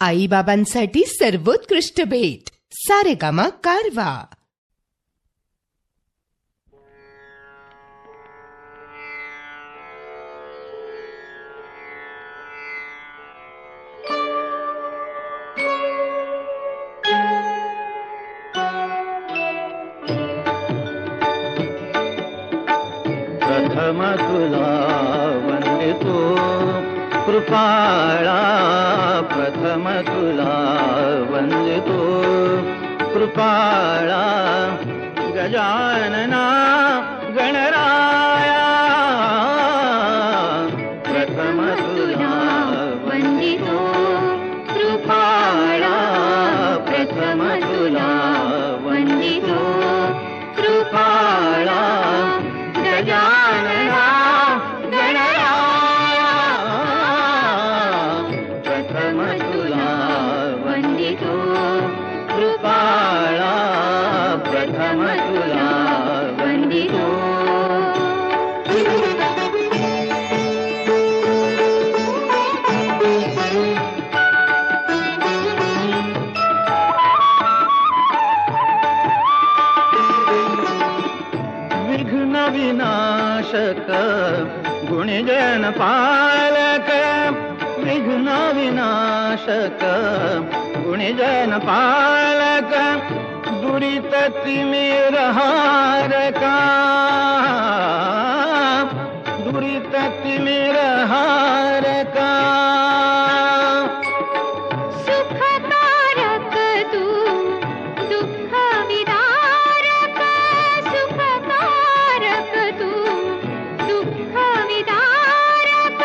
आईबाबांसाठी सर्वोत्कृष्ट भेट सारेगामा कारवा. प्रथम तुला वंदितो कृपाळा, प्रथम तुला वंदितो कृपाळा. गजानना गणराया, प्रथम तुला वंदितो कृपाळा, प्रथम तुला वंदितो कृपाळा. गजानना गणराया, प्रथम तुला वंदितो कृपाळा, प्रथम तुला वंदितो. विघ्न विनाशक गुणजन पालक, विघ्न विनाशक गुणजन पालक. दुरित तिमिरहारका, दुरित तिमिरहारका. सुखकारक तू दुःख विदारक, सुखकारक तू दुःख विदारक.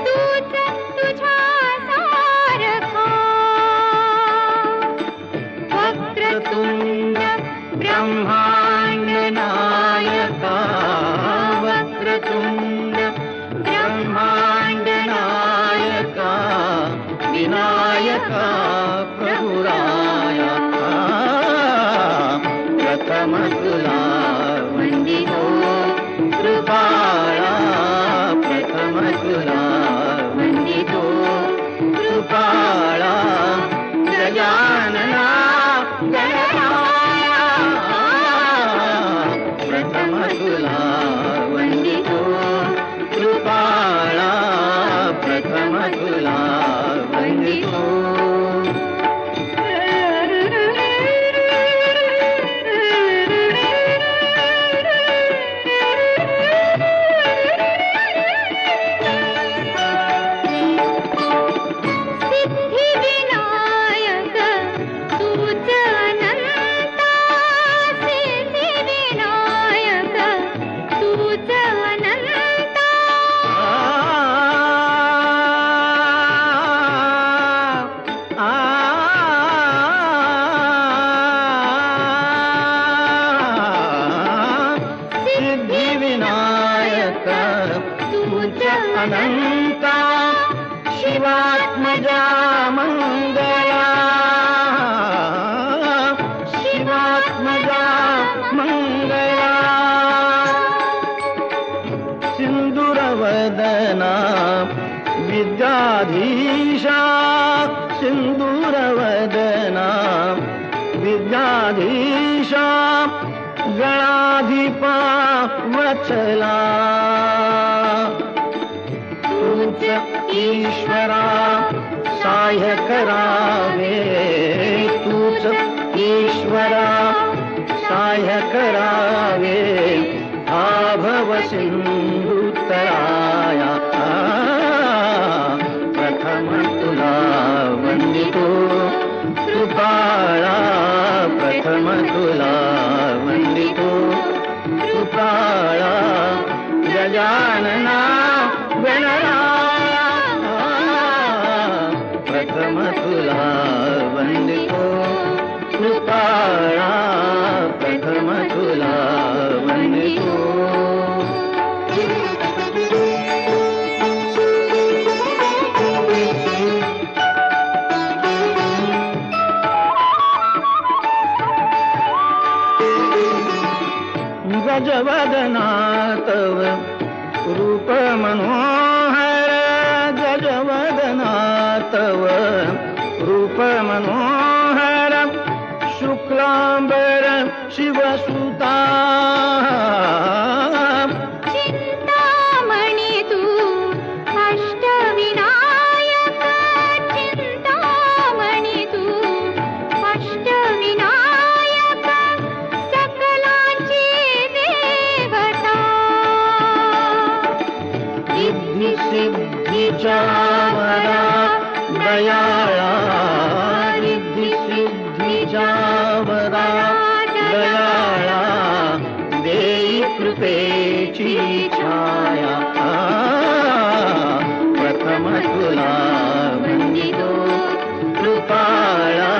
तूच तुझ्या सारखा. वक्रतुंड ब्रह्मांड नायका, वक्रतुंड ब्रह्मांड नायका. विनायका प्रभुराया, प्रथम तुला वंदितो कृपाळा, प्रथम तुला वंदितो कृपाळा. गजानना गणराया, प्रथम तुला वंदितो कृपाळा, प्रथम तुला वंदितो. सिद्धिविनायक तूच अनंता, सिद्धिविनायक तूच अनंता. सिद्धिविनायक तूच अनंता. शिवात्मजा मंगला, शिवात्मजा मंगला. सिंदूरवदना विद्याधीशा, सिंदूरवदना विद्याधीशा. गणाधिपा वत्सला, तूच ईश्वरा सहाय्य करावे, तूच ईश्वरा सहाय्य करावे. आभव सिंधुतराया, प्रथम तुला वंदितो कृपाळा, प्रथम तुला वंदितो कृपाळा. गजानना गणराया, प्रथम तुला वंदितो कृपाळा, प्रथम तुला वंदितो. गजवदना तव रूप मनोहर, गजवदना तव रूप मनोहर शुक्लांबर शिवसुता चिंतामणी तू अष्टविनायक चिंतामणी तू अष्टविनायक सकलांची देवता रिद्धी सिद्धीच्या वरा दयाळा रिद्धी सिद्धीच्या वरा दयाळा देई कृपेची छाया प्रथम तुला वंदितो कृपाळा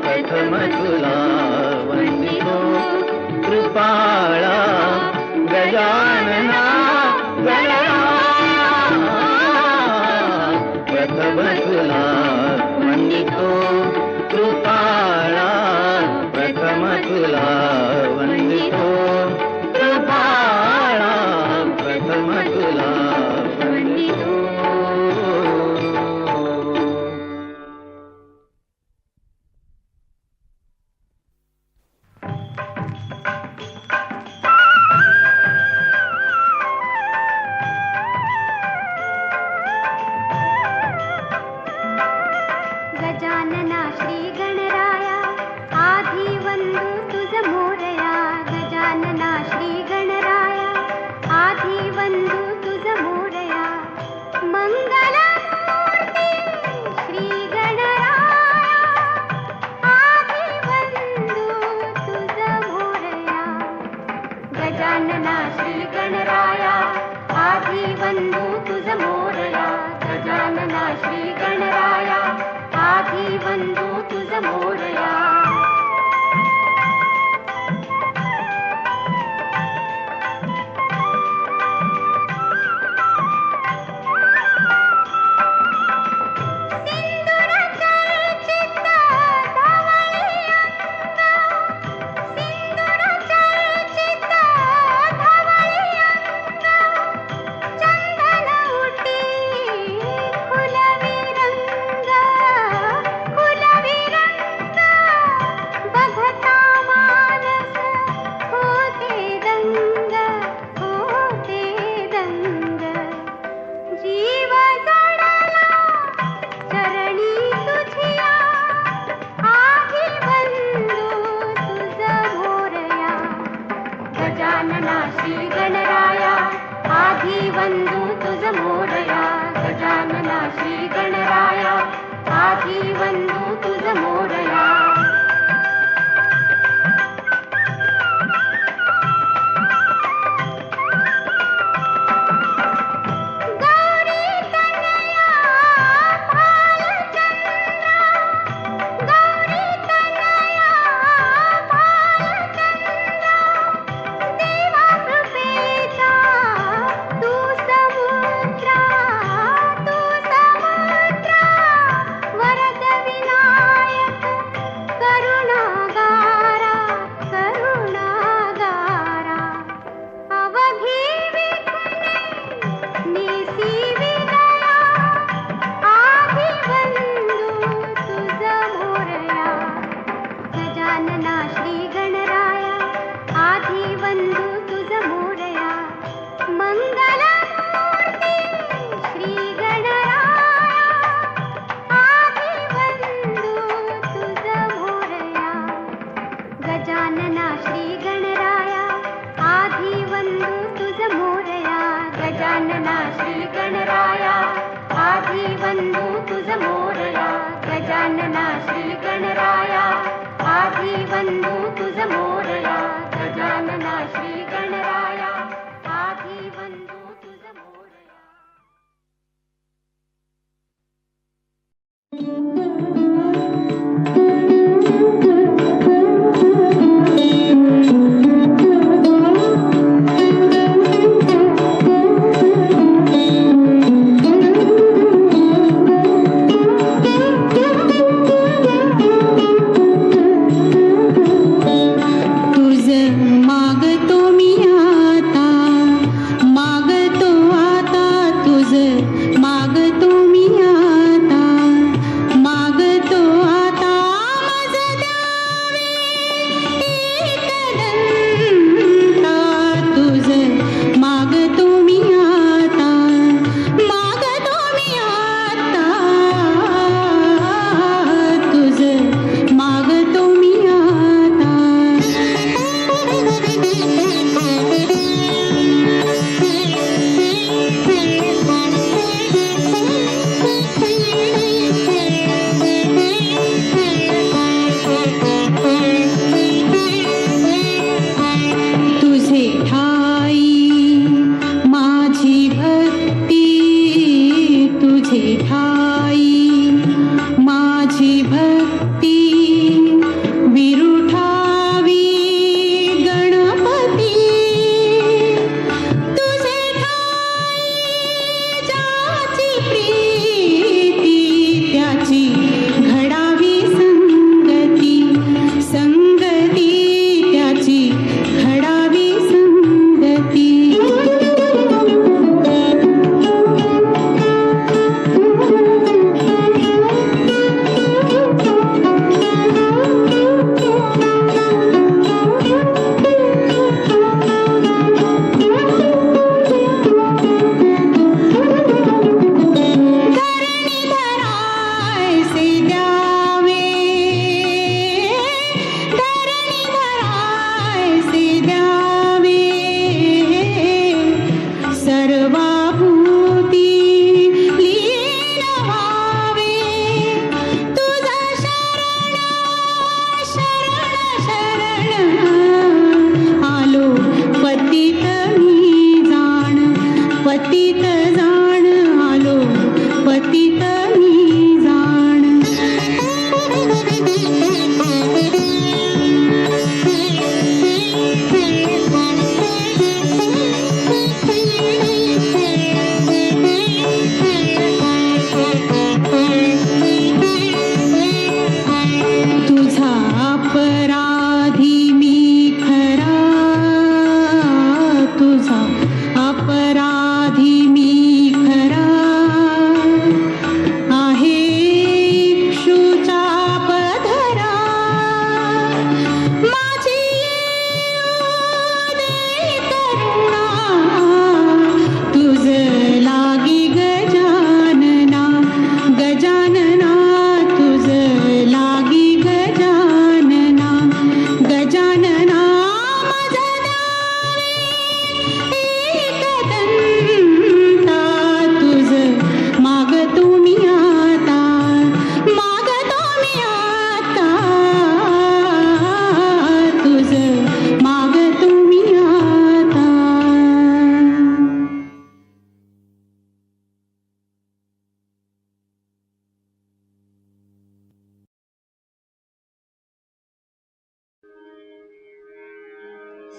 प्रथम तुला वंदितो कृपाळा गजानना प्रथम तुला वंदितो कृपाळा प्रथम तुला वंदितो कृपाळा प्रथम तुला वंदितो गजानना श्री गणराया आधी वंदू तुझ मोरया गजानना श्री गणराया आधी वंदू तुझ मोरया मंगलमूर्ती श्री गणराया आधी वंदू तुझ मोरया गजानना श्री गणराया आधी वंदू तुझ मोरया गजानना श्री गणराया आधी वंदू तुझ मोरया सिंदूर चर्चित धवळी अंग सिंदूर चर्चित धवळी अंग चंदन उटी फुलवी रंग बघता मानस होते दंग जीव जडला चरणी तुझिया आधी वंदू तुझ मोरया गजानना श्री गणराया आधी वंदू तुझ मोरया गजानना श्री गणराया आधी वंदू तुझ मोरया गौरी तनया भालचंद्रा गौरी तनया भालचंद्रा देवा कृपेचा तू समुद्रा वरद विनायक करुणागारा अवघी विघ्ने निसी विदया आधी वंदू तुझ मोरया गजानना श्री गणराया आधी वंदू तुझ मोरया मंगलमूर्ती श्री गणराया आधी वंदू तुझ मोरया गजानना श्री गणराया आधी वंदू तुझ मोरया गजानना श्री गणराया आधी वंदू तुझ मोरया गजानना श्री गणराया आधी वंदू तुझ मोरया गजानना श्री गणराया आधी वंदू तुझ मोरया मागतो मी आता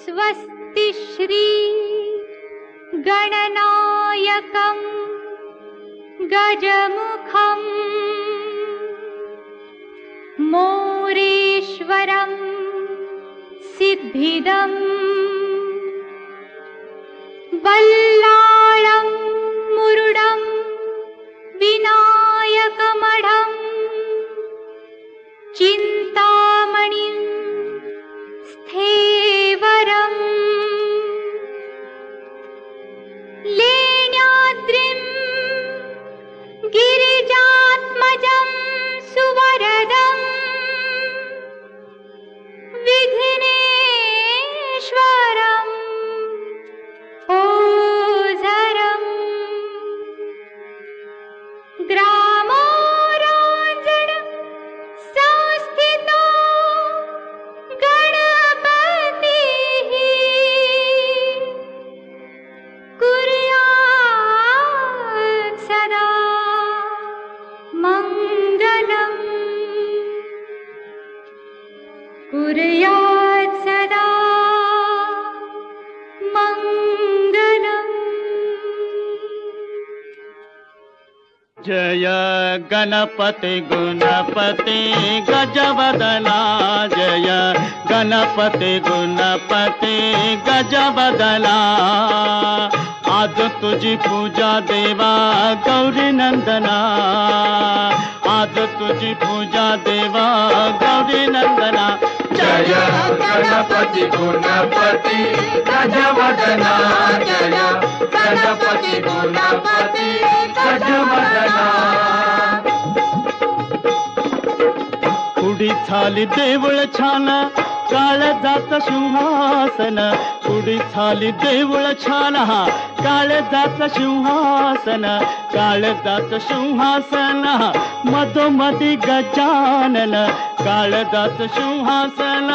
स्वस्ति श्री गणनायकं गजमुखं मोरेश्वरं सिद्धिदं वल्लाळं मुरुडं विनायकमढं चिन्तामणिं स्थेवरम् लेण्याद्रिं गिरिजात्मजं सुवरदं विघ्नेश्वरम् ओझरम् ग्रामोराञ्जन संस्थितो गणपतिः कुर्यात् सदा मङ्गलम् कुर्यात् सदा मङ्गलम्। जय गणपति गुणपति गजवदना जय गणपति गुणपति गजवदना आज तुझी पूजा देवा गौरी नंदना आज तुझी पूजा देवा गौरी नंदना जय गणपति गुणपति गजवदना जय गणपति गुणपति गजवदना उडी झाली देऊळ छान काळजात सिंहासन उडी झाली देऊळ छान काळजात सिंहासन काळजात सिंहासन मधोमधी गजानन काळजात सिंहासन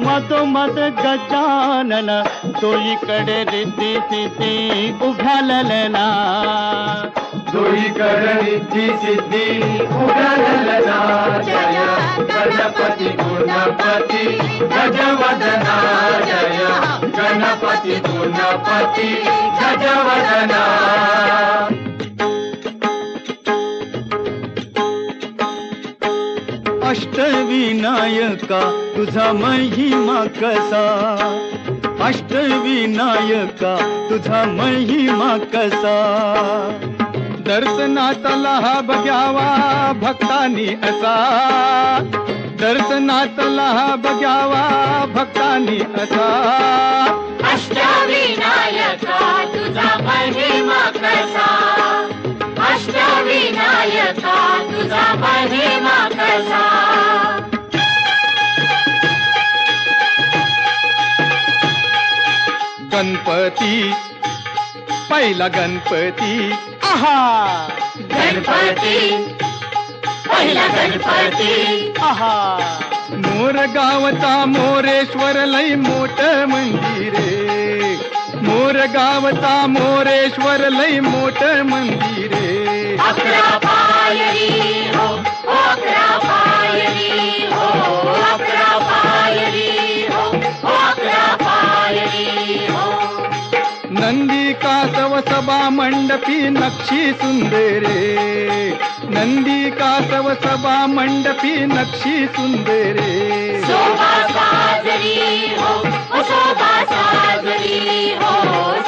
मधोमध गजानन दोईकडे रिद्धी सिद्धी उभ्यालना दोईकडे रिद्धी सिद्धी उघडलना जय गणपति गुणपति गजवदना जय गणपति गुणपति गजवदना अष्टविनायका तुझा महिमा कसा अष्टविनायका तुझा महिमा कसा दर्शनातला हा बघ्यावा भक्तांनी असा दर्शनातला हा बघ्यावा भक्तांनी असा अष्टविनायका तुझा महिमा कसा अष्टविनायका तुझा महिमा कसा गणपती पहिला गणपती आहा गणपती पहिला गणपती आहा मोर गावचा मोरेश्वर लई मोठ मंदिरे मोर गावचा मोरेश्वर लई मोठ मंदिरे अकरा पायरी हो अकरा पायरी हो अकरा पायरी हो अकरा पायरी हो नंदी कासव सभा मंडपी नक्षी सुंदरे नंदी कासव सभा मंडपी नक्षी सुंदरे शोभा साजरी हो शोभा साजरी हो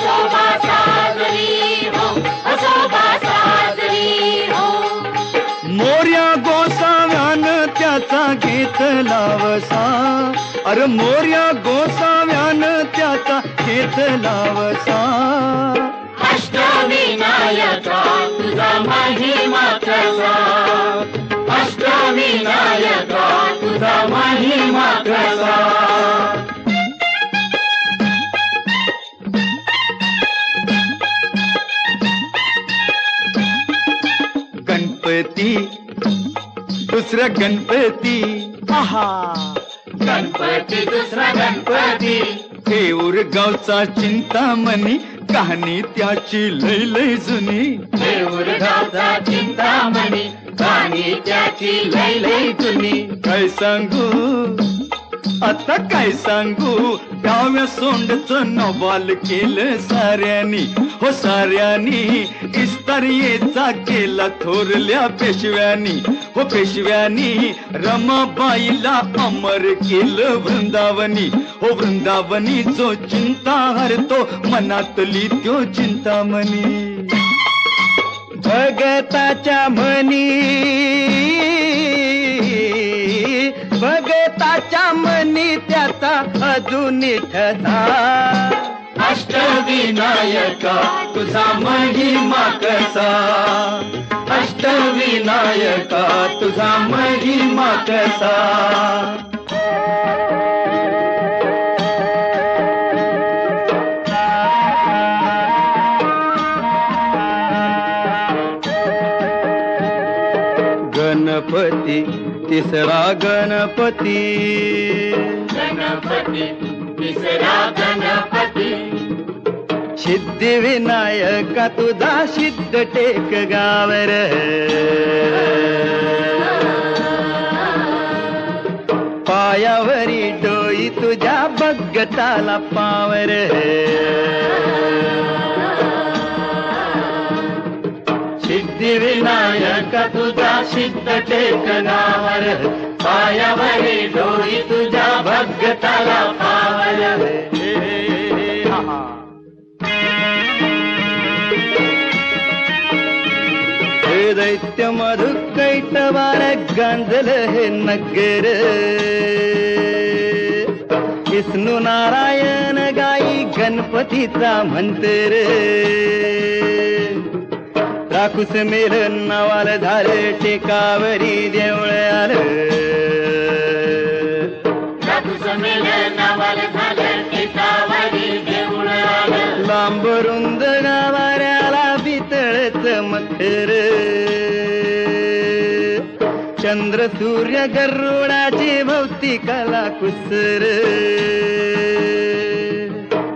शोभा साजरी हो शोभा साजरी हो मोर्या गोसाव्यान त्याचा घेतला वसा अरे मोर्या गोसाव्यान त्याचा घेतला वसा अष्टविनायका तुझा महिमा कसा अष्टविनायका तुझा महिमा कसा गणपती दुसरा गणपती आहा गणपती दुसरा गणपती हेऊर गावचा चिंतामणी कहाणी त्याची लय लय जुनी देऊर गावचा चिंतामणी कहाणी त्याची लय लय जुनी काय सांगू आता काय सांगू डाव्या सोंडचं नवाल केलं साऱ्यानी हो साऱ्यानी इस्तारियेचा केला थोरल्या पेशव्यानी हो पेशव्यानी रमाबाईला अमर केलं वृंदावनी हो वृंदावनी जो चिंता हरतो मनातली त्यो चिंतामणी भगताच्या मनी भगताच्या मनी त्याचा अजून ठसा अष्टविनायका तुझा महिमा कसा अष्टविनायका तुझा महिमा कसा गणपती तिसरा गणपती गणपती तिसरा गणपती सिद्धिविनायका तुझा सिद्ध टेक गावर पायावरी डोई तुझ्या भगताला पावर सिद्धिविनायका तुझा सिद्ध टेकनावर पायावरी डोई तुझ्या भगताला पावर हे दैत्य मधु कैटवार गांजल हे नगर विष्णू नारायण गाई गणपतीचा मंत्र राखूस मेल नावाल झालं टेकावरी देवळ आलं राखूस मेल नावाल झालं टेकावरी देऊळ आलं लांब रुंद गावाऱ्याला पितळच मखर चंद्र सूर्य गरुडाची भौतिकाला कुसर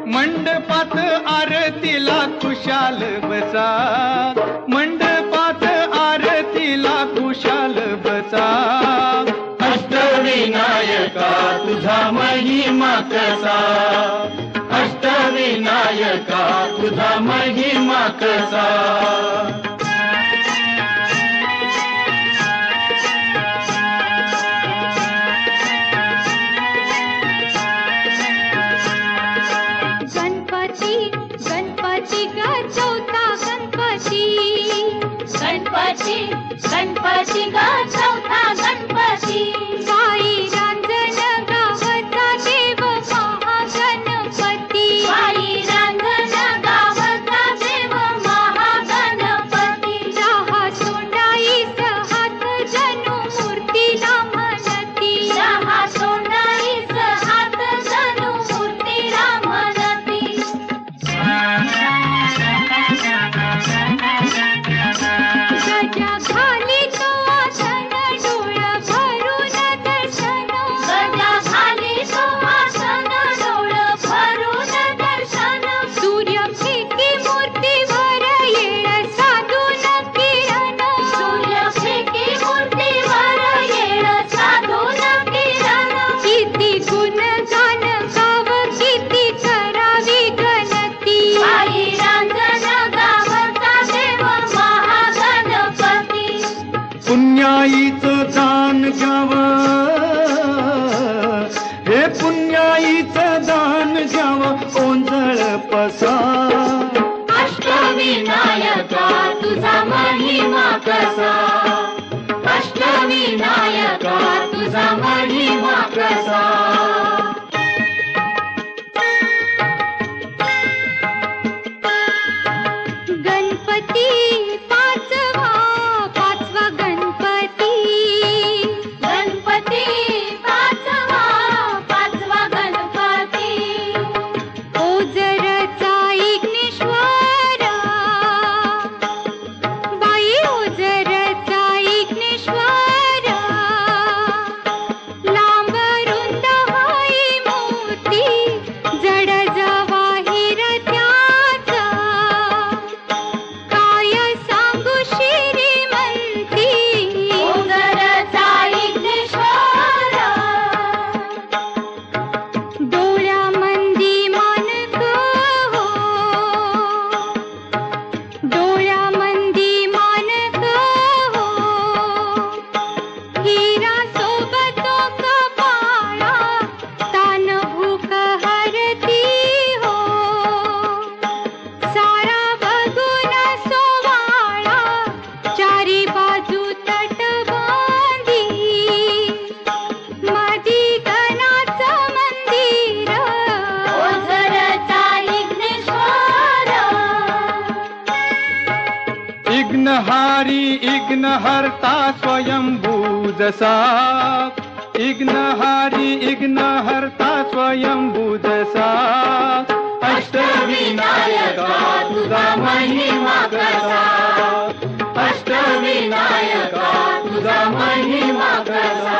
मंडपात आरतीला खुशाल बसा मंडपात आरतीला खुशाल बसा अष्टविनायका तुझा महिमा कसा अष्टविनायका तुझा महिमा कसा गणपती ग चौथा गणपती गणपती गणपती ग चौथा गणपती साई रांजण गावचा देव महागणपती साई रांजण गावचा देव महागणपती राहा सोंडाईस हात जणू मूर्तीला म्हणती राहा सोंडाईस हात जणू मूर्तीला म्हणती गजा खाली तो आसन डोळ भरून दर्शन गजा खाली तो आसन डोळ भरून दर्शन सूर्य फेकी मूर्तीवर येळ साधून किरण सूर्य फेकी मूर्तीवर येळ साधून किरण किती गुण गान गाव किती करावी गणती आई रांजण गावचा देव महागणपती पुण्याईचं दान घ्यावं हे पुण्याईचं दान घ्यावं ओंजळ पसा अष्टविनायका तुझा महिमा कसा अष्टविनायका तुझा महिमा कसा गणपती पाचवा गणपती गणपती पाचवा गणपती ओझरचा इग्नेश्वर बाई ओझरचा इग्नेश्वर विघ्नहर्ता स्वयंभू जसा विघ्नहर्ता स्वयंभू जसा अष्टविनायका तुझा महिमा कसा अष्टविनायका तुझा महिमा कसा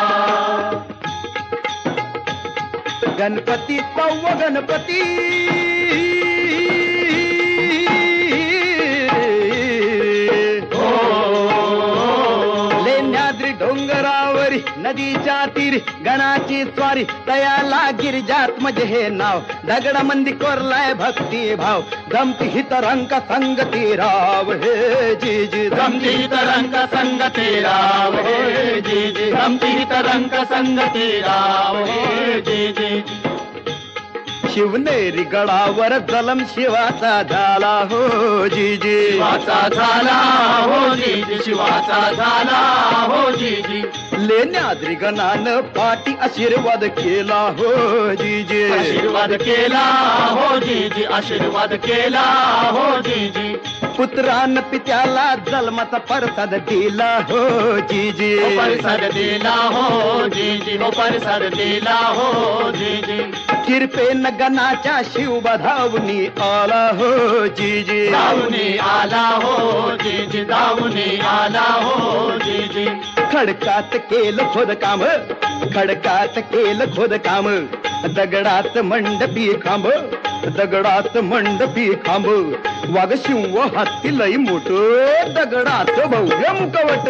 गणपती पौव गणपती लेण्याद्री डोंगरावरी नदीच्या तीरी गणाची स्वारी तयाला गिरिजात म्हणजे हे नाव दगडामंदी कोरलाय भक्ती भाव गमती हित रंग संगती राव हे जी जी गमती तरंग संगती राव हे जी जी गमती तरंग संगती राव हे जी जी शिवनेरी गडावर जलम शिवाचा झाला हो जी जी शिवाचा झाला हो जी जी शिवाचा झाला हो जी जी लेण्याद्री गणानं पाठी आशीर्वाद केला हो जी जी आशीर्वाद केला हो जी जी आशीर्वाद केला हो जी जी पुत्रान पित्याला जन्माचा प्रसाद दिला हो जी जी हो प्रसाद दिला हो जी जी हो प्रसाद दिला हो जी जी किरपेन गणाच्या शिव धावणी आला हो जी जी धावणी आला हो जी जी धावणी आला हो जी जी खडकात केलं खोदकाम खडकात केलं खोदकाम दगडात मंडपी खांब दगडात मंडपी खांब वाघ शिव हत्ती लई मोठ दगडात भव्य मुखवट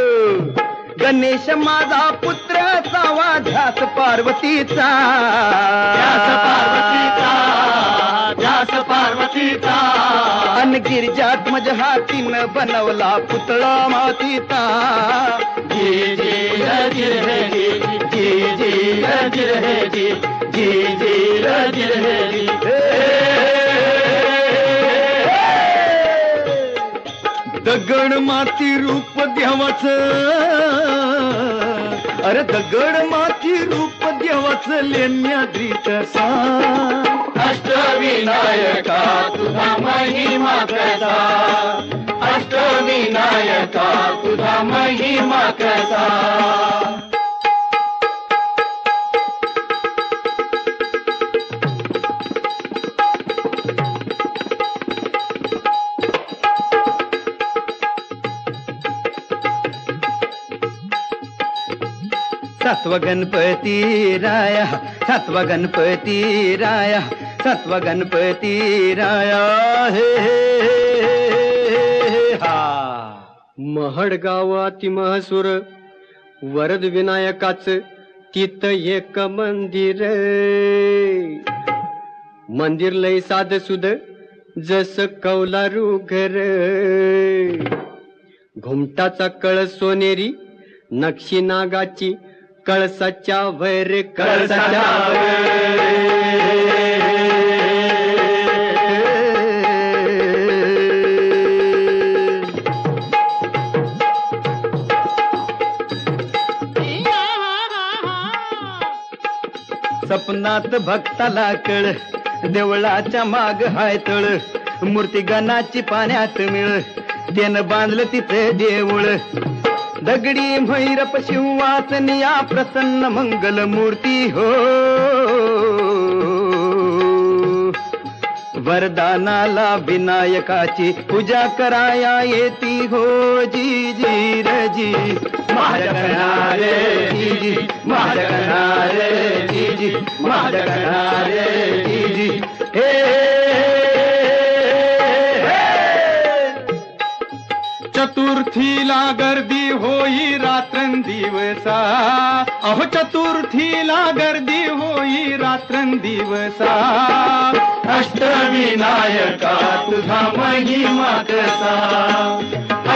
गणेश माझा पुत्र सावा ध्यास पार्वतीचा ध्यास पार्वतीचा अन गिरिजात मज हातीनं बनवला पुतळा मातीचा जी जी रजिर है जी जी जी रजिर है जी जी जी रजिर है जी दगड माती रूप देवाच अरे दगड माती रूप देवाच लेण्याद्रीत सा अष्टविनायका तुझा महिमा कसा अष्टविनायका तुझा महिमा कसा सत्व गणपती राया सत्व गणपती राया सत्व गणपती राया हे हा महड गावाती महसूर वरद विनायकाच तिथ एक मंदिर मंदिर लय साध सुद जस कौलारू घर घुमटाचा कळस सोनेरी नक्षी नागाची कळसाच्या वर कळसाच्या सपनात भक्ताला कळ देवळाच्या माग हाय तळ मूर्ती गणाची पाण्यात मिळ त्यानं बांधलं तिथे देऊळ दगडी भैरप शिवासनिया प्रसन्न मंगल मूर्ती हो वरदानाला विनायकाची पूजा कराया येती हो जी जी रजी माझ्या करणारे जी जी माझ्या करणारे जी जी माझ्या करणारे जी जी हे चतुर्थीला गर्दी होई रात्रंदिवसा अहो चतुर्थीला गर्दी होई रात्रंदिवसा अष्टविनायका तुझा महिमा कसा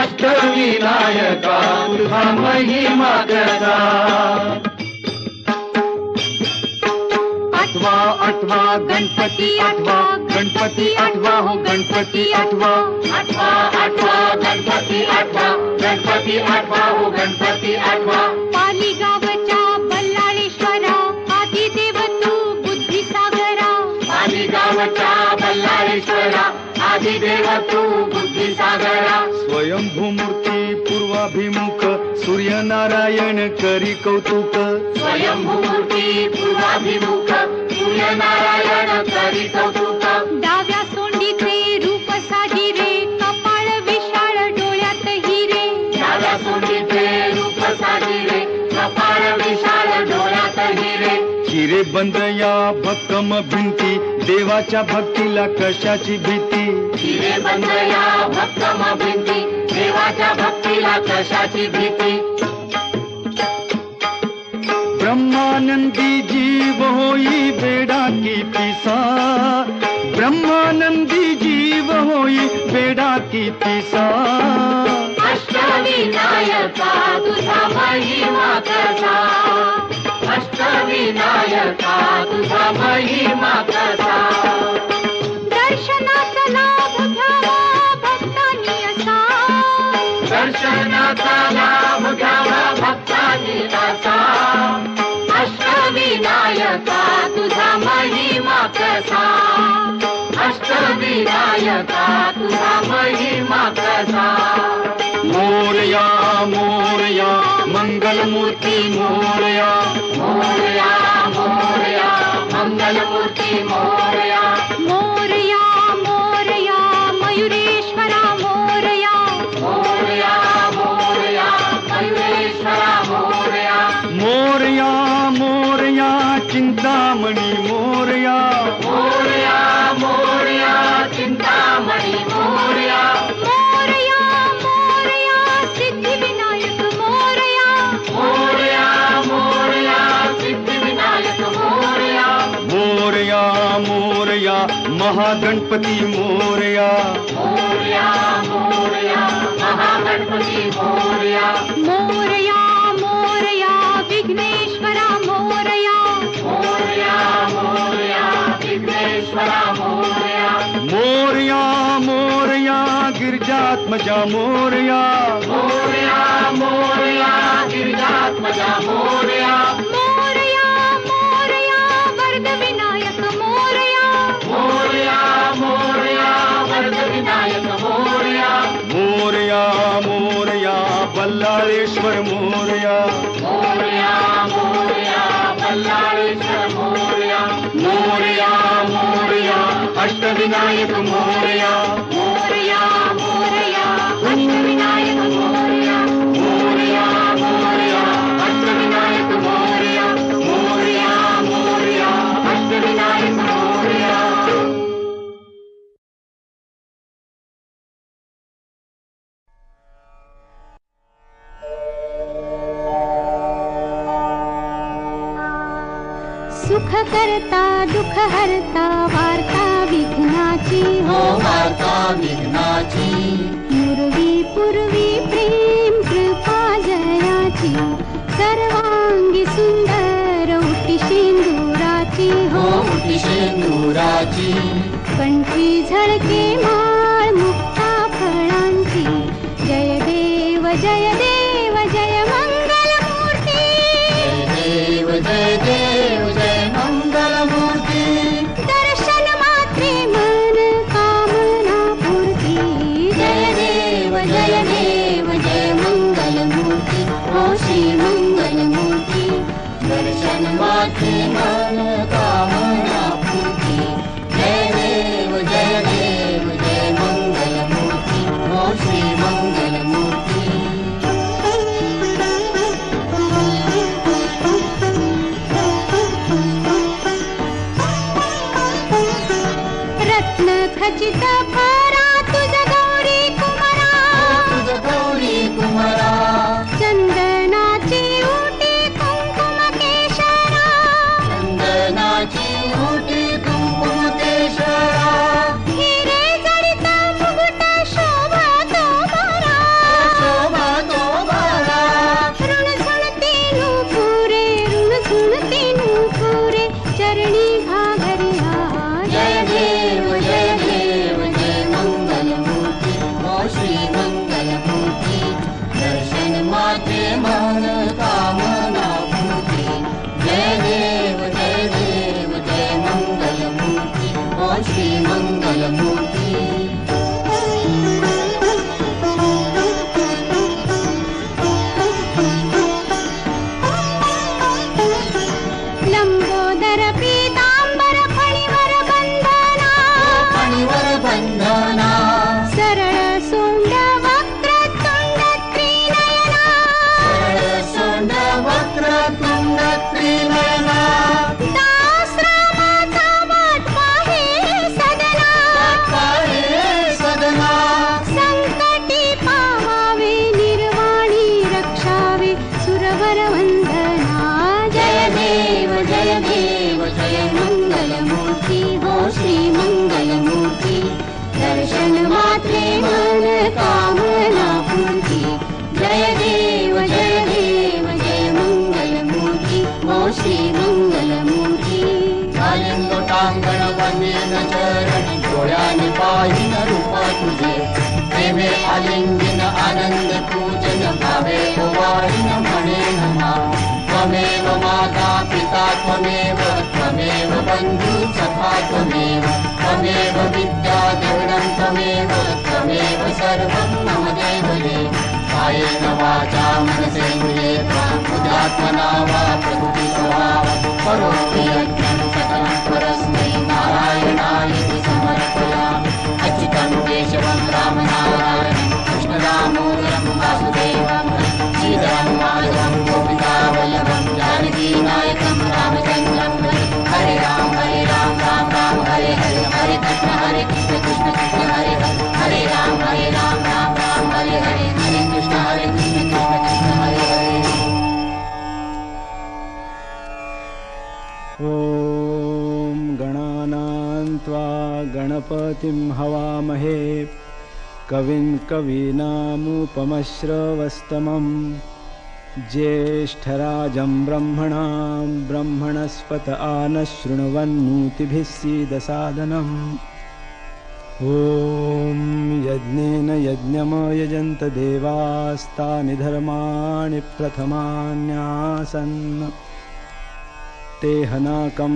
अष्टविनायका तुझा महिमा कसा आठवा आठवा गणपती आठवा गणपती आठवा हो गणपती आठवा आठवा आठवा गणपती आठवा गणपती आठवा हो गणपती आठवा पाली गावच्या बल्लाळेश्वरा आदी देव तू बुद्धिसागरा पाली गावच्या बल्लाळेश्वरा आदिदेव तू बुद्धिसागरा स्वयंभू मूर्ती पूर्वाभिमुख नारायण करी कौतुक स्वयंभूमूर्ती पूर्वाभिमुख सूर्यनारायण करी कौतुक डाव्या सोंडीचे रूप साजिरे कपाळ विशाळ डोळ्यात हिरे डाव्या सोंडीचे रूप साजिरे कपाळ विशाल डोळ्यात हिरे हिरे बंद या भक्कम भिंती देवाच्या भक्तीला कशाची भीती हिरे बंद या भक्कम भिंती देवाच्या भक्तीला कशाची भीती ब्रह्मानंदी जीव होई बेडा कितीसा ब्रह्मानंदी जीव होई बेडा कितीसा अष्टविनायका तुझा महिमा कसा अष्टविनायका तुझा महिमा कसा दर्शनाचा लाभ घ्यावा भक्तांनी असा दर्शनाचा लाभ घ्यावा भक्तांनी असा अष्टविनायका तुझा महिमा कसा अष्टविनायका तुझा महिमा कसा मोरया मोरया मंगलमूर्ती मोरया मोरया मोरया मंगलमूर्ती मोरया मोरया मोरया मयुरेश्वरा मोरया मोरया मोरया मयुरेश्वरा मोरया मोरया मोरया चिंतामणी मोरया मोरया मोरया चिंतामणी मोरया मोरया मोरया सिद्धिविनायक मोरया मोरया मोरया सिद्धिविनायक मोरया मोरया मोरया महागणपती मोरया मोरया मोरया महागणपती मोरया मोरया मोरया विघ्नेश्वरा मोरया मोरया मोरया विघ्नेश्वरा मोरया मोरया मोरया गिरिजात्मजा मोरया मोरया मोरया गिरिजात्मजा मोरया मोरया मोरया वरदविनायक मोरया मोरया मोरया वरदविनायक मोरया मोरया मोरया बल्लाळेश्वर मोरया मोरया मोरया बल्लाळेश्वर मोरया मोरया मोरया अष्टविनायक मोरया मोरया मोरया अष्टविनायक मोरया मोरया मोरया अष्टविनायक मोरया मोरया मोरया अष्टविनायक मोरया सुख करता दुःख हरता वार्ता विघ्नाची हो वार्ता विघ्नाची पूर्वी पूर्वी प्रेम कृपा जयाची सर्वांगी सुंदर उटी शेंदुराची हो उठी शेंदुराची कंठी झळके माळ मुक्ता फळांची जय देव जय देव जय मंगलमूर्ती देव जय देव जय मंगलमूर्ती दर्शन मात्रे मन कामना पूर्ती जय देव जय देव जय मंगलमूर्ती हो श्री मंगलमूर्ती दर्शन माथे मन कामना पूर्ती जय देव जय देव जय मंगलमूर्ती हो श्री मंगलमूर्ती रत्न खचित फरा तुझ गौरी कुमारा तुझ गौरी कुमारा चंदनाची उटी कुंकुम केशरा चंदना आलिङ्गन आनन्द पूजन भावेव वारिण मणे नमः त्वमेव माता पिता त्वमेव बन्धु सखा त्वमेव विद्या गगनं त्वमेव सर्वं मम देवये कायेन वाचा मनसेन्द्रिये बुद्ध्यात्मना वा प्रकृतिस्वभावं करोमि यज्ञं सकलं परस्मै नारायणाय समर्पयामि अच्युतं केशवं रामनारायणं कृष्णदामोदरं वासुदेवं श्रीधरं माधवं गोपिकावल्लभं जानकीनायकं रामचन्द्रं हरे राम राम राम हरे हरे हरे कृष्ण कृष्ण कृष्ण हरे हरे हरे राम राम राम हरे हरे हरे कृष्ण कृष्ण कृष्ण हरे हरे। ॐ गणानां त्वा गणपतिं हवामहे कविं कवीनामुपमश्रवस्तमं ज्येष्ठराजं ब्रह्मणस्पत आनः शृण्वन्नोतिभिः सीदसादनम् ॐ यज्ञेन यज्ञमयजन्त देवास्तानि धर्माणि प्रथमान्यासन् ते हनाकं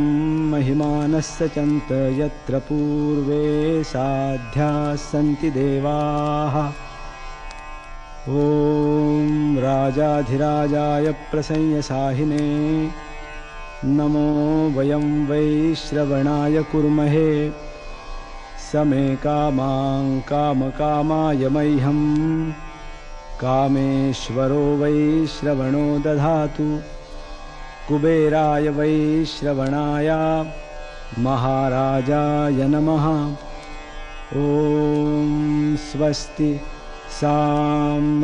महिमानः सचन्त यत्र पूर्वे साध्याः सन्ति देवाः ॐ राजाधिराजाय प्रसंयसाहिने नमो वयं वैश्रवणाय कुर्महे समे कामां कामकामाय मह्यं कामेश्वरो वैश्रवणो दधातु कुबेराय वैश्रवणाय महाराजाय नमः। ॐ स्वस्ति साम्राज्यं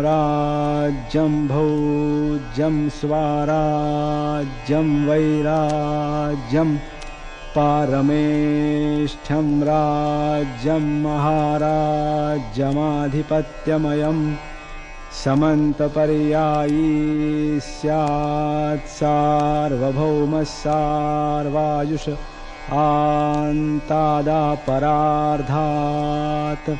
भोज्यं स्वाराज्यं वैराज्यं पारमेष्ठ्यं राज्यं महाराज्यमाधिपत्यमयं समन्तपर्यायी स्यात् सार्वभौमः सार्वायुष आन्तादापरार्धात्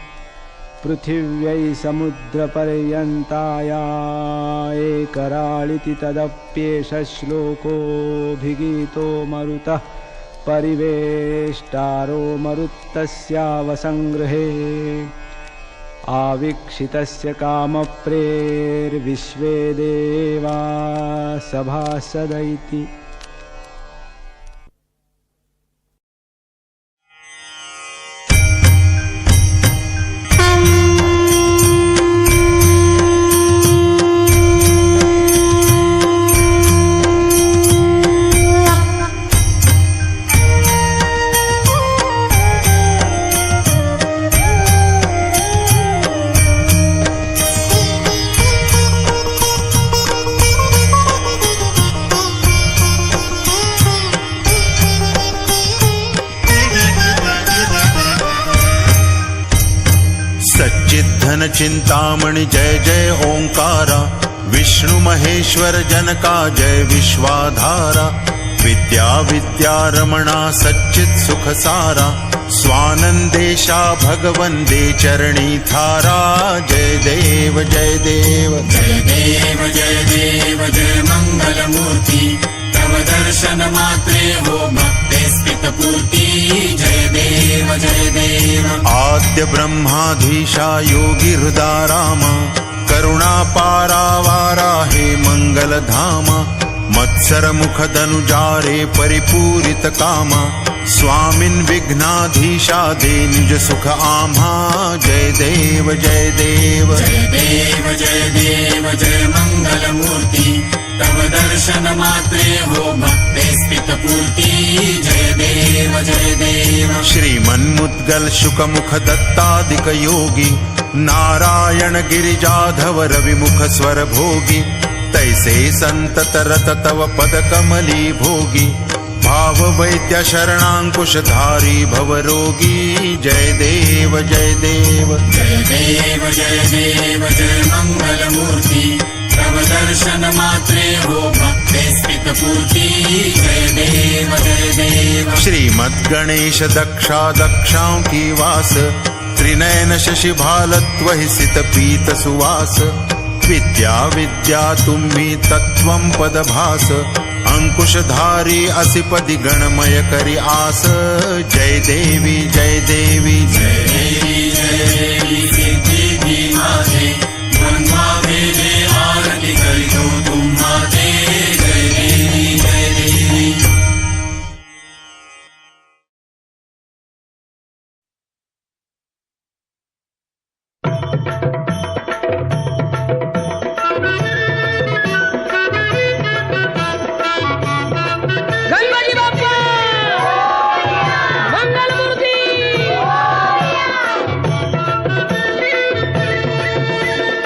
पृथिव्यै समुद्रपर्यन्ताया एकराळिति तदप्येष श्लोकोऽभिगीतो मरुतः परिवेष्टारो मरुत्तस्यावसंगृहे आवीक्षितस्य कामप्रेर्विश्वे देवा सभासदैति। चिंतामणि जय जय ओंकारा विष्णु महेश्वर जनका जय विश्वाधारा विद्या विद्या रमणा सच्चित् सुख सारा स्वानंदेशा भगवंदे चरणी थारा जय देव जय देव जय देव जय देव जय मंगल मूर्ति तव दर्शन मात्रे हो भक्ते स्मित पूर्ति जय देव जय देव आद्य ब्रह्माधीशा योगी हृदारामा करुणा पारावारा हे मंगल धामा मत्सर मुख धनुजारे परिपूरित कामा स्वामिन् विघ्नाधीशा दे निज सुख आम्हा जय देव जय देव जय देव जय देव जय मंगल मूर्ति तव दर्शन मात्रे हो भक्ते स्मित पूर्ति जय देव जय देव श्रीमन्मुद्गल शुक मुख दत्तादिक योगी नारायण गिरिजाधव रविमुख स्वर भोगी तैसे संतत रत तव पद कमली भोगी भाव वैद्य शरणांकुश धारी भव रोगी जय देव जय देव जय देव जय देव जय मंगल मूर्ति तव दर्शन मात्रे हो भक्ते स्मित पूर्ति जय देव जय देव श्रीमद् गणेश दक्षा दक्षाओं की वास त्रिनयन शशिभालत्वहि सित पीत सुवास विद्या विद्या तुम्ही तत्त्वं पदभास अंकुशधारी असिपदि गणमय करि आस जय देवी जय देवी जय देवी जय देवी सिद्धिदी माते द्वंद्वा भेदे आरती करितो तुम्हाते जय देवी जय देवी गणपती बाप्पा मंगलमूर्ती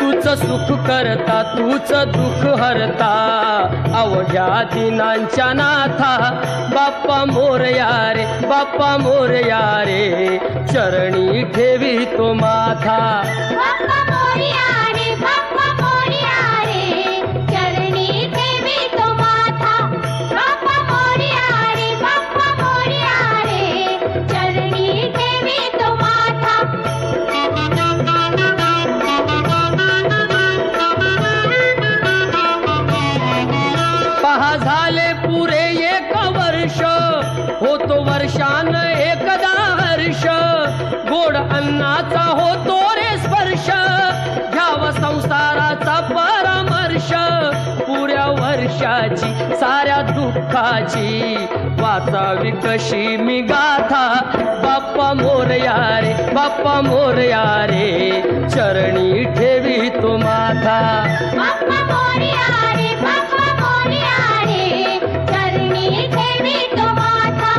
तूच सुख करता तूच दुःख हरता अवघ्या दिनांच्या नाथा बाप्पा मोरया रे बाप्पा मोरया रे चरणी ठेवी तो माथा बाप्पा मोरया रे बाप्पा मोरया रे चरणी ठेवी तो माथा बाप्पा मोरया रे बाप्पा मोरया रे चरणी ठेवी तो माथा पहा झाले पुरे एक वर्ष होतो वर्षान एकदा हर्ष गोड अन्नाचा होतो रे स्पर्श घ्यावा संसाराचा परामर्श पुऱ्या वर्षाची साऱ्या दुःखाची वाचावी कशी मी गाथा बाप्पा मोरया रे बाप्पा मोरया रे चरणी ठेवी तो माथा बाप्पा मोरया रे बाप्पा मोरया रे चरणी ठेवी तो माथा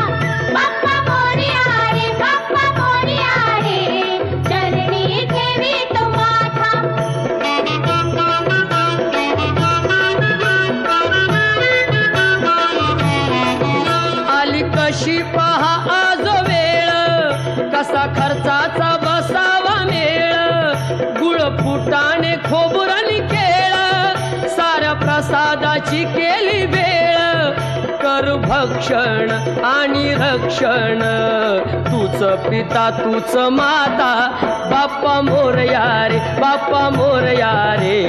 बाप्पा मोरया रे बाप्पा मोरया रे चरणी ठेवी तो माथा आली कशी पहा आज वेळ कसा खर्चाचा बसावा मेळ गुळ फुटाणे खोबरणी केळ साऱ्या प्रसादाची केली वेळ कर भक्षण आणि रक्षण तूच पिता तूच माता बाप्पा मोरया रे बाप्पा मोरया रे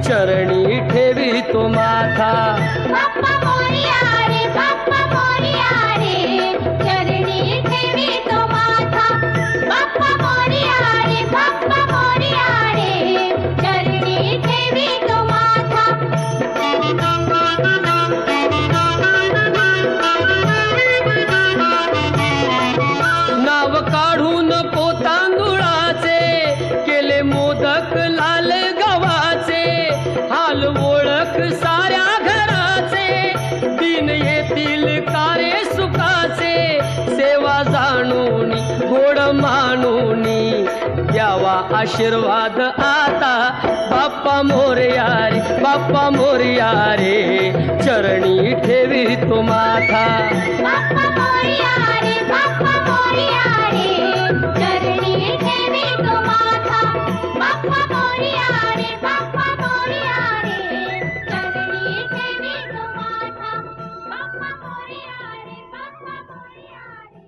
चरणी ठेवी तो माथा बाप्पा मोरया रे बाप्पा मोरया रे चरणी ठेवी तो माथा बाप्पा मोरया रे बाप्पा मोरया रे चरणी ठेवी तो माथा नाव काढून तांदुळाचे केले मोदक लाल गव्हाचे हाल ओळख साऱ्या घराचे दिन येतील कारे सुखाचे सेवा जाणून गोड मानून द्यावा आशीर्वाद आता बाप्पा मोरया रे बाप्पा मोरया रे चरणी ठेवी तो माथा बाप्पा मोरया रे बाप्पा मोरया रे चरणी ठेवी तो माथा बाप्पा मोरया रे बाप्पा मोरया रे चरणी ठेवी तो माथा बाप्पा मोरया रे बाप्पा मोरया रे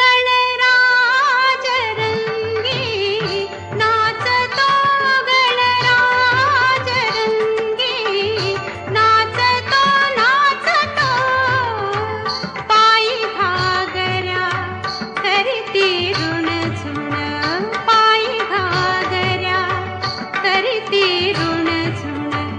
गणराज रंगी नाचतो गणराज रंगी नाचतो नाचतो पायी घागऱ्या करती ऋणझुण पायी घागऱ्या करती ऋणझुण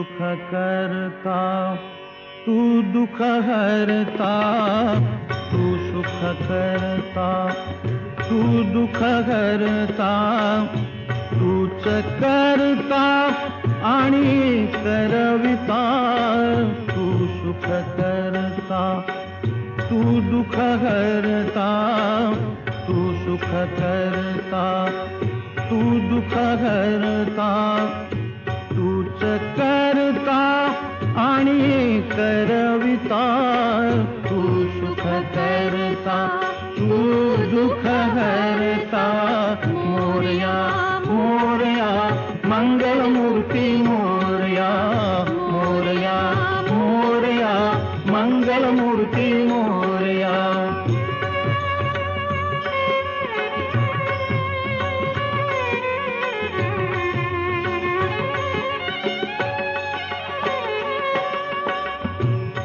सुख करता, तू दुख हरता, तू सुख करता, तू दुख हरता, तूच करता आणि करविता, तू सुख करता, तू दुख हरता, तू सुख करता, तू दुख हरता, तूच करता आणि करविता, तू सुख करता, तू दुख हरता. मोरया मोरया मंगलमूर्ती मोरया, मोरया मोरया मंगलमूर्ती मोरया.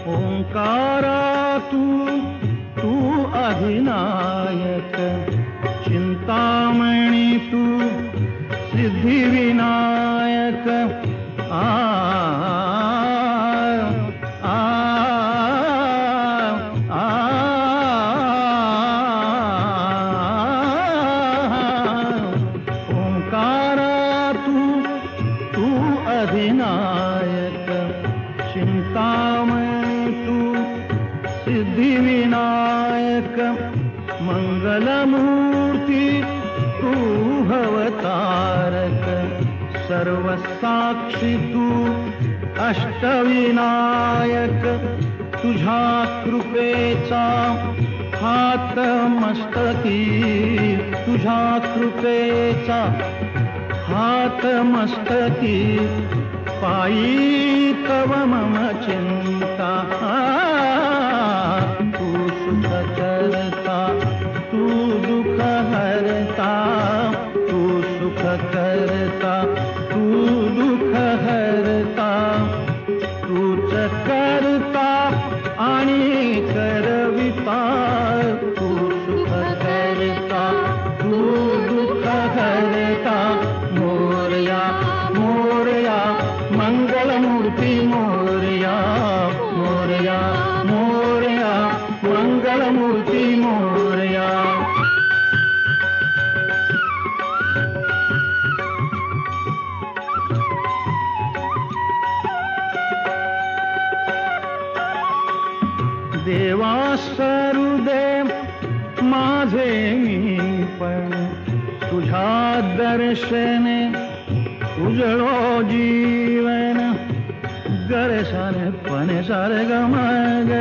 ओंकारा तू अधिनायक, चिंतामणी तू सिद्धिविनायक. आ आ आ ओंकारा तू अधिनायक, चिंतामणी तू सिद्धिविनायक. मंगलमूर्ती तू भवतारक, सर्वसाक्षी तू अष्टविनायक. तुझ्या कृपेचा हात मस्तकी, तुझ्या कृपेचा हात मस्तकी. पायी तव मम चिंता, तू सुख करता, तू दुख हरता, तू सुख करता, तू दुख हरता. तूच करता आणि करविता, तू सुख करता, तू दुख हरता. मोरया मोरया मंगलमूर्ती मोरया, मोरया मोरया मंगलमूर्ती मोरया. देवा सरुदे माझे मी पण, तुझ्या दर्शने उजळो जीवन. गरे सारे पणे सारे गम ग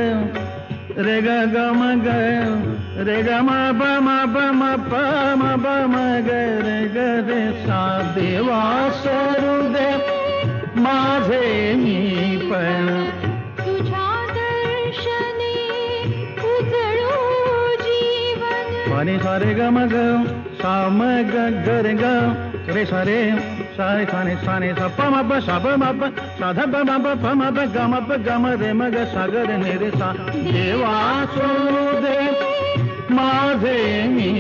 रे ग गम ग रे ग म प म प म प म प म ग रे ग रे सा. देवा सरुदे माझे मी पण, तुझ्या दर्शने उजळो जीवन. पणे सारे गम ग सा म ग ग रे ग रे सारे सारे साने साने सा प म प सा प म प सा ध प म प प म प ग म प ग म रे म ग सा ग रे ने रे सा. देवा सरुदे माझे मी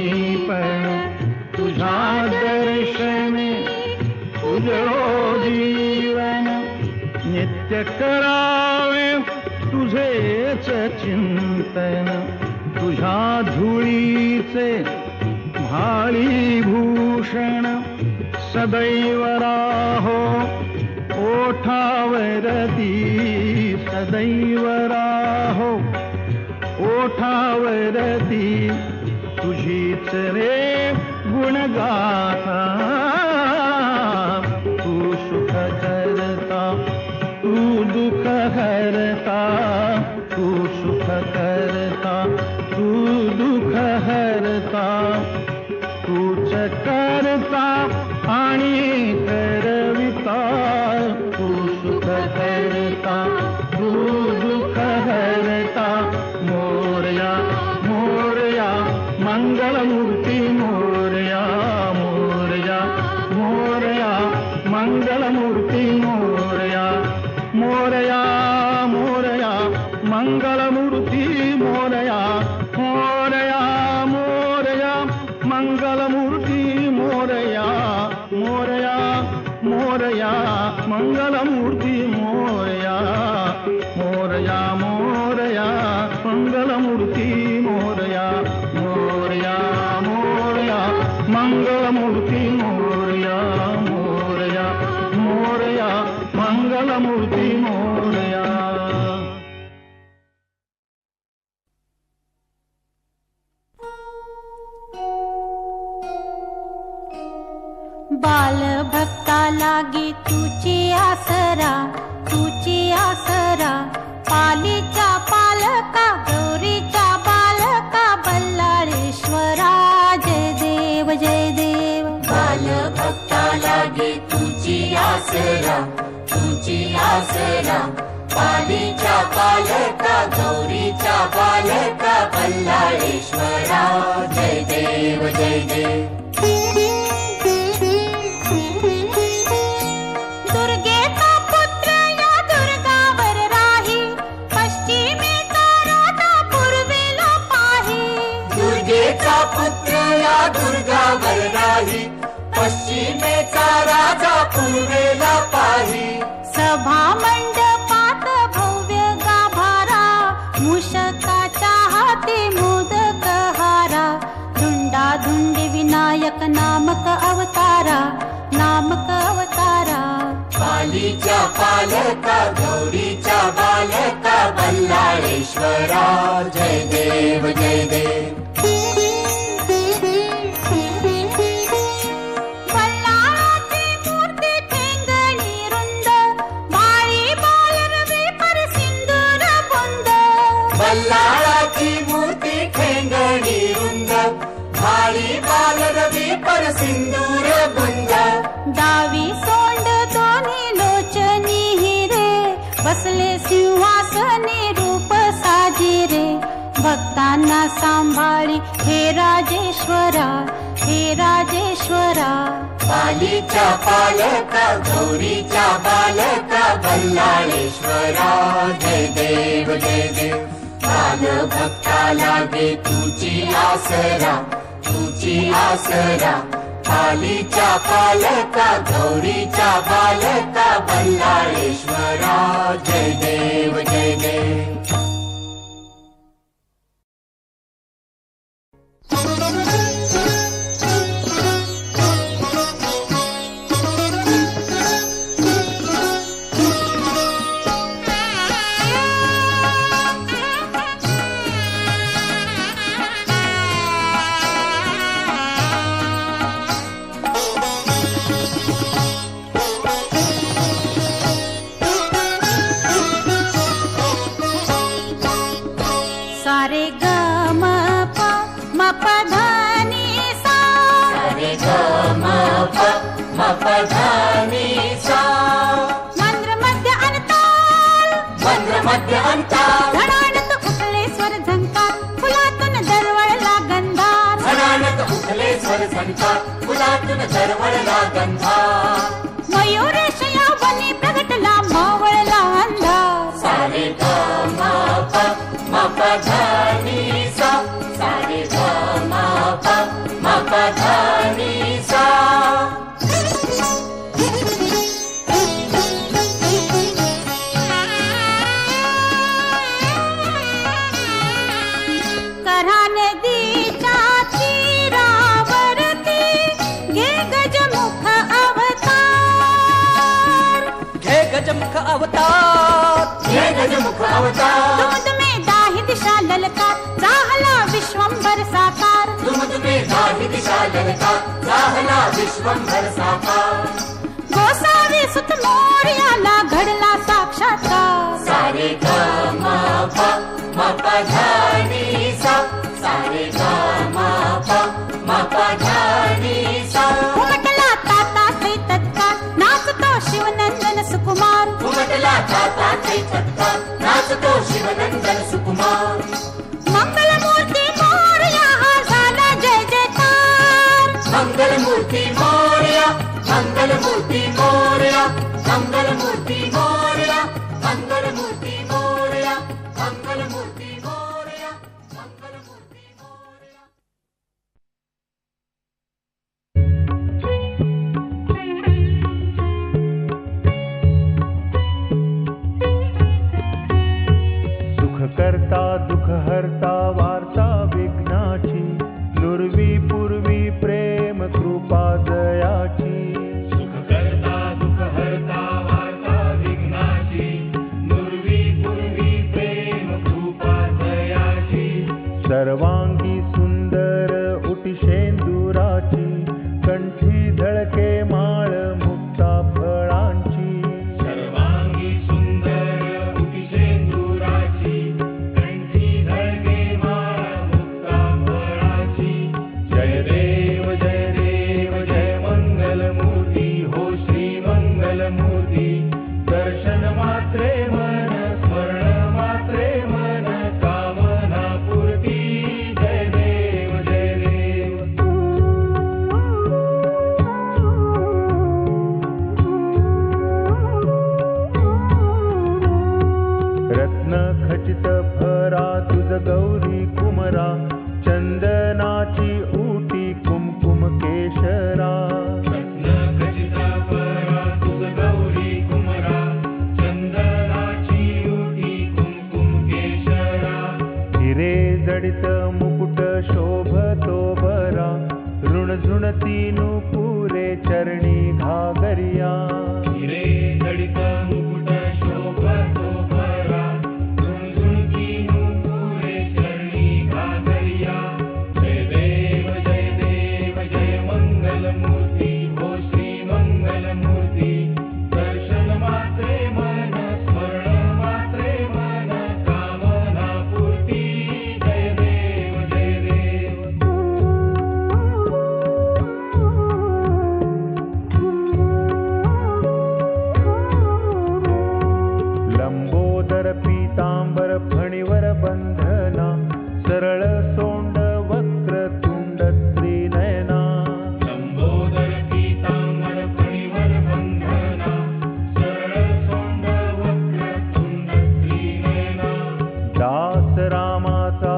पण, तुझ्या दर्शने उजळो जीवन. नित्य करावे तुझेच चिंतन, तुझ्या धुळीचे भाळी भूषण. सदैव राहो ओठावरती, सदैव राहो ओठावरती. तुझीच रे गुणगाथा, तू सुख करता, तू दुख हरता, तू सुख करता, तू दुख हरता. तूच करता आणि करविता, तू सुख करता, तू दुख हरता. मोरया मोरया मंगलमूर्ती मोरया, मोरया मोरया मंगलमूर्ती मोरया. मोरया मोरया मंगलमूर्ती मोरया, मोरया मोरया मंगलमूर्ती मोरया, मोरया मोरया मंगलमूर्ती मोरया. मंगलमूर्ती मोरया मोरया मोरया मंगलमूर्ती मोरया. बाल भक्ता लागे तुझे आसरा, तुझे आसरा. पालीच्या पालका, गौरीच्या बालका, बल्लाळेश्वरा. जय देव जय देव. बाल भक्ता लागे तुझी आसरा, तुझी आसरा. पालीच्या पालका, गौरीच्या बालका, बल्लाळेश्वरा. जय देव जय देव. दुर्गेचा पुत्र या दुर्गावर राही, पश्चिमेचा राजा पूर्वेला पाही. दुर्गेचा पुत्र या दुर्गावर राही, पश्चिमेचा राजा पूर्वेला पाही. सभा मंडपात भव्य गाभारा, मूषकाच्या हाती मोदक हारा. धुंडाधुंडी विनायक नामक अवतारा, नामक अवतारा. पालीच्या पालका, गौरीच्या बालका, बल्लाळेश्वरा. जय देव जय देव. बल्लाळाची मूर्ती ठेंगणी रुंद, बाळी बालरवी पर सिंदूर बुंद. बल्लाळाची मूर्ती ठेंगणी रुंद, भाळी बालरवी पर सिंदूर बुंद. डावी सोंड दोन्ही लोचनी हिरे, बसले सिंहासनी रूप साजिरे. भक्तांना सांभाळी हे राजेश्वरा, हे राजेश्वरा. पालीच्या पालका, गौरीच्या बालका, बल्लाळेश्वरा. जय देव जय देव. बाल भक्ता लागे तुझी आसरा, तुझी आसरा. पालीच्या पालका, गौरीच्या बालका, बल्लाळेश्वरा. जय देव जय देव. सारे ग म प म प ध नि सा. सारे ग म प म प ध नि सा. मंद्र मध्य अंताल, मंद्र मध्य अंताल. धडाडत उठले स्वर झंकार, फुलातून दरवळला गंधार. झणानत उठले स्वर झंकार, फुलातून दरवळला गंधार. मयुरेश या वनी प्रगटला, मावळला अंधार. सारे ग म प म प ध नि सा. सारे ग म प म प ध नि सा. कऱ्हा नदीच्या तीरावरती, घे गजमुख अवतार. घे गजमुख अवतार, हे गजमुख अवतार. दूध में दाही दिशा ललकार, जाहला विश्वंभर साकार. तुमद में दाही दिशा ललकार, जाहला विश्वंभर साकार. गोसावी सुत मोरयाला घडला साक्षात्कार. सारे ग म प म प ध नि सा. सारे ग म प म प ध नि सा. उमटला ताता थै तत्काळ, नाचतो शिवनंदन सुकुमार. उमटला ताता थै तत्काळ, नाचतो शिवनंदन सुकुमार. मंगलमूर्ती मोरया हा झाला जय जयकार. मंगलमूर्ती मोरया, मंगलमूर्ती मोरया, मंगलमूर्ती मोरया, मंगलमूर्ती मोरया, मंगलमूर्ती मोरया, मंगलमूर्ती मोरया. सुख करता दुःख हरता वार्ता विघ्नाची. नुरवी पूर्वी प्रेम कंठी झळके माळ मुक्ता फळांची सर्वांगी सुंदर उटिशेंदुराची कंठी झळके माळ मुक्ता फळाची जय देव जय मंगलमूर्ती हो श्री मंगलमूर्ती दर्शन मात्रे मन स्मरण मात्रे मन कामना पूर्ती जय देव रत्न खचित फरा तुझ गौरी कुमरा चंदनाची ऊटी कुमकुम केशरा रत्न खचिता परा तुझ गौरी कुमरा चंदनाची उटी कुमकुम केशरा हिरे जडित मुकुट शोभतो बरा ऋणझुणती नुपुरे चरणी घागरिया हिरे जडित मुकुट शोभतो परा झुणझुणती नुपुरे चरणी घागरिया जय देव जय मंगलमूर्ती हो श्री मंगलमूर्ती दर्शन मात्रे मन स्मरण मात्रे मन कामना पूर्ती जय देव लंबोदर पीतांबर फणीवर बंधना सरळ सोंड वक्र तुंड त्रिनयना लंबोदर पीतांबर फणीवर बंधना सरळ सोंड वक्र तुंड त्रिनयना दास रामाचा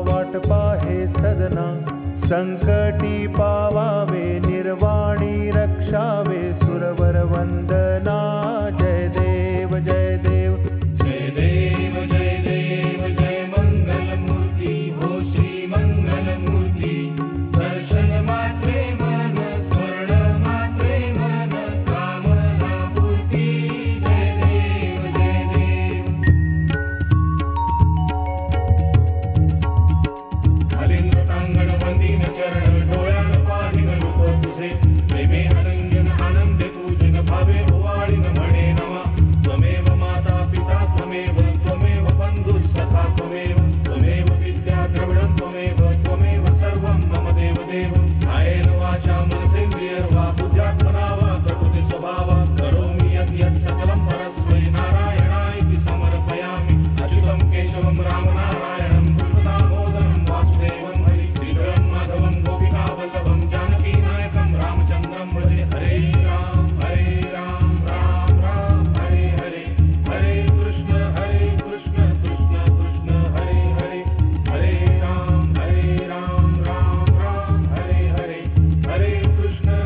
वाट पाहे सदना संकटी पावावे निर्वाणी रक्षावे सुरवर वंदना जय देव जय देव जय मंगलमूर्ती हो श्री मंगलमूर्ती दर्शन मात्रे मन स्मरण मात्रे मन कामना पूर्ती जय देव अलिंगतांगण वंदीन चरण डोळ्यान पाहिन लोक तुझे प्रेमे अनंजन आनंदे पूजन भावे ओवाळीन म्हणे नमा त्वमेव माता पिता त्वमेव बंधु सखा त्वमेव विद्या द्रविडं त्वमेव सर्वं मम देव कायेन वाचा मनसेन्द्रियर्वा बुद्ध्यात्मना वा प्रकृति स्वभावा करोमि यत् सकलं परस्मै नारायणाय समर्पयामि अच्युतं केशवं रामनारायणं कृष्णदामोदरं वासुदेवं हरि श्रीधरं माधवं गोपिकावल्लभं जानकीनायकं रामचन्द्रं भजे हरे राम राम राम हरे हरे हरे कृष्ण कृष्ण कृष्ण हरे हरे हरे राम राम राम हरे हरे हरे कृष्ण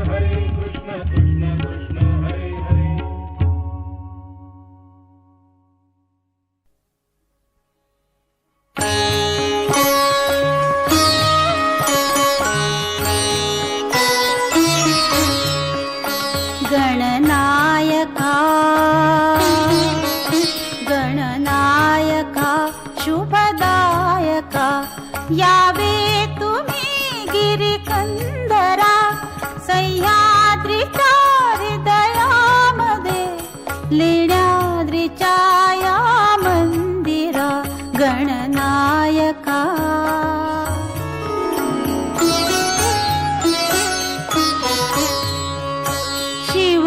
कृष्ण कृष्ण हरे हरे गणनायका गणनायका शुभदायका यावे तुम्ही गिरिकंदरा सह्याद्रीच्या हृदयामध्ये लेण्याद्रीच्या या मंदिरा गणनायका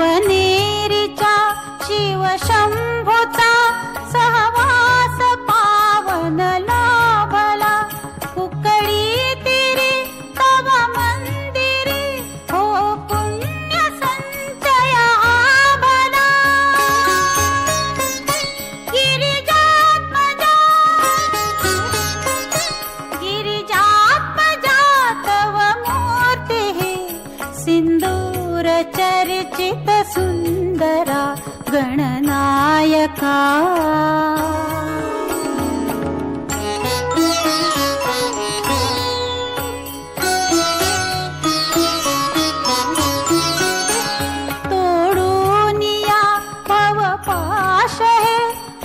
शिवनेरीच्या शिवशंभूचा सहवास पावन लाभला कुकडी तिरी तव मंदिरी हो पुण्य संचय आभला गिरिजात्मजा तव मूर्तिः सिंदूर चर्चित सुंदरा गणनायका तोडूनिया भवपाश हे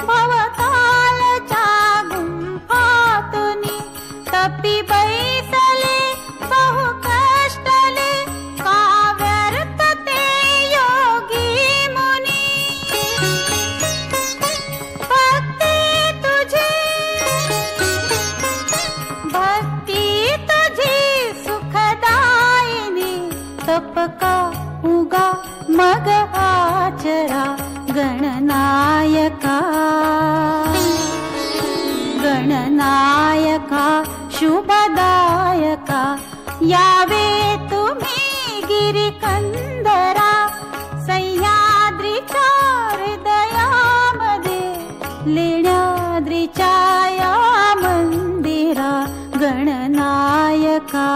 भवकालच्या गुंफातुनी तपी बैसले बहु कष्टले का तपका उगा मग आचरा गणनायका गणनायका शुभदायका यावे तुम्ही गिरिकंदरा सह्याद्रीच्या हृदयामध्ये लेण्याद्रीच्या या मंदिरा गणनायका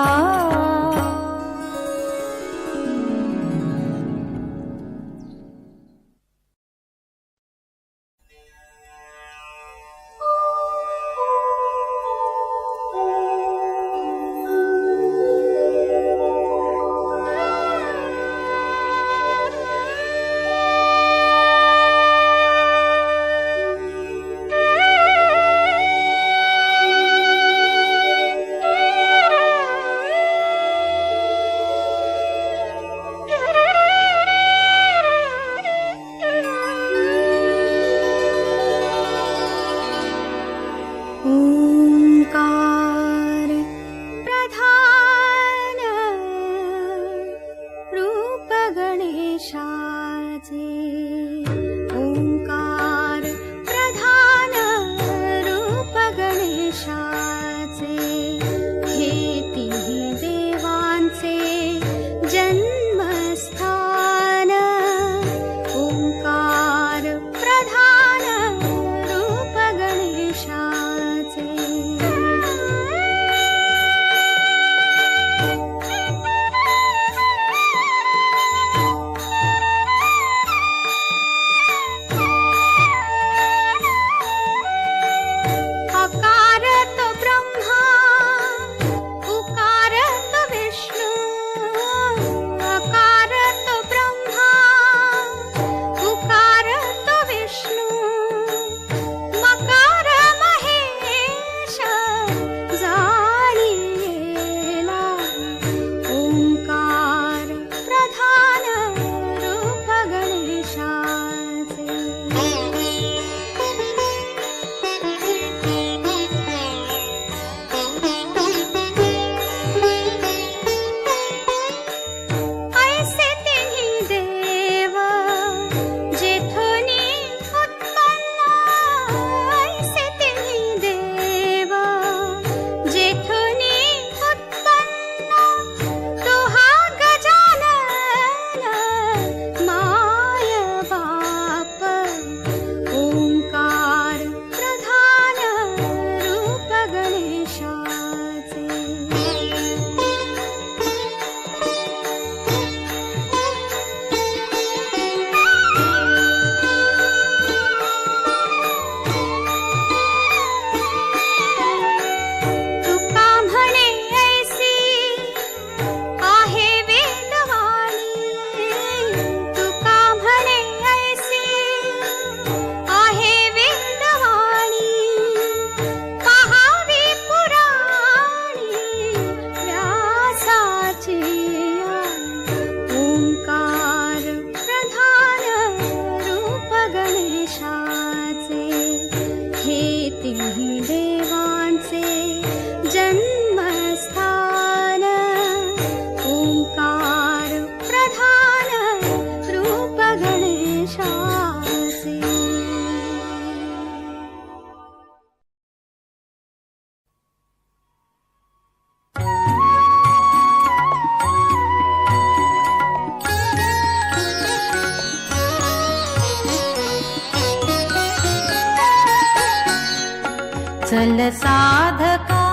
चल साधका